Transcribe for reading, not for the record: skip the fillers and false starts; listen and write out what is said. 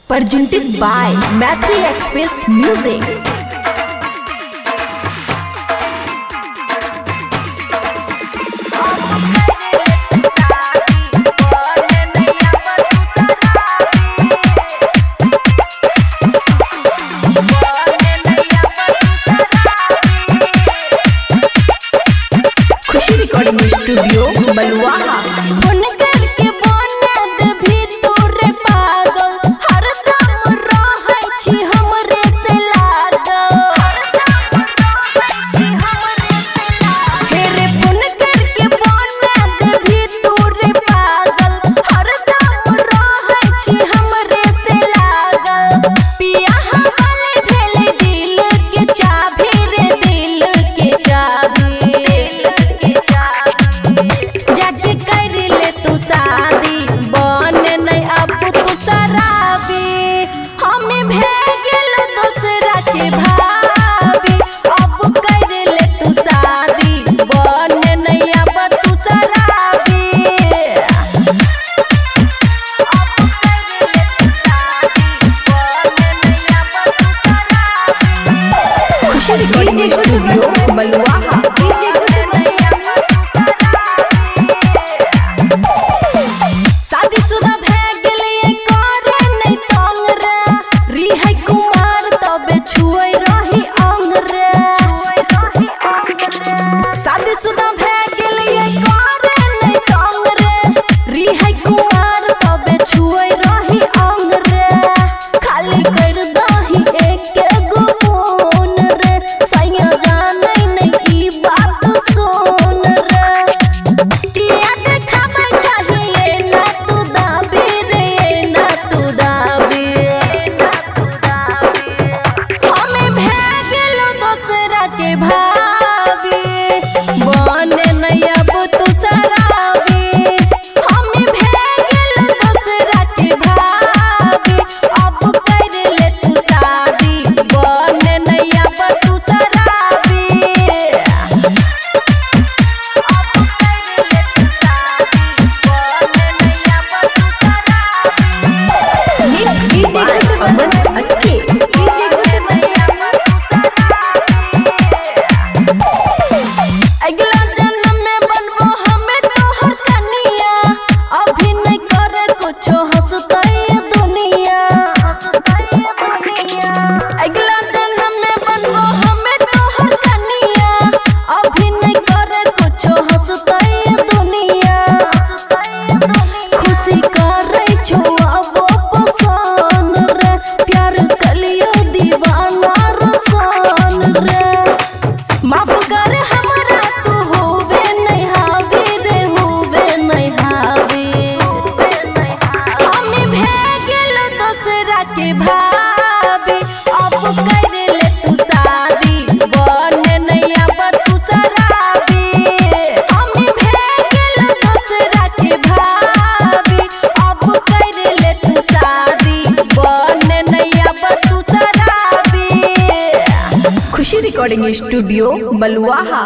Presented by Maitri Express Music. Khushi recording studio Baluaha. Khushi recording studio Baluaha. शादीशुदा भे गेलिए करे नै तंग रे, रिहै कुमार तबे छुए रही अंग रे। शादीशुदा भे गेलिए करे नै तंग रे, रिहै कुमार तबे छुए रही अंग रे। खाली कर दही एके गो फोन रे, सैया जानै नै ई बात सुन रे। किया देखाबै चाहिए ना तू दाबी रे, ना तू दाबी। हमें भे गेलो दोसरा के भाभी, बने नै अब तू शराबी। हमें भे गेलो दोसरा के भाभी, अब कर ले तू शादी, बने नै अब तू शराबी। अगला जन्म में बनबो हमें तोहर कनिया, अभी नहीं करे कुछो हंसतई दुनिया। अगला जन्म में बनबो हमें तोहर कनिया, अभी नहीं करे कुछो हंसतई दुनिया। खुशी करे छो अब पसंद रे, प्यार कलियो दीवाना रसन रे। माफ कर हमरा तू होवे नहीं हावी रे, होवे नहीं हावी। हमें भे गेलो दोसरा के भाभी, अब कर ले तू शादी, बने नहीं अब तू शराबी। हमें भे गेलो दोसरा के भाभी, अब कर ले तू शादी, बने नहीं अब तू शराबी। खुशी रिकॉर्डिंग स्टूडियो बलुआहा।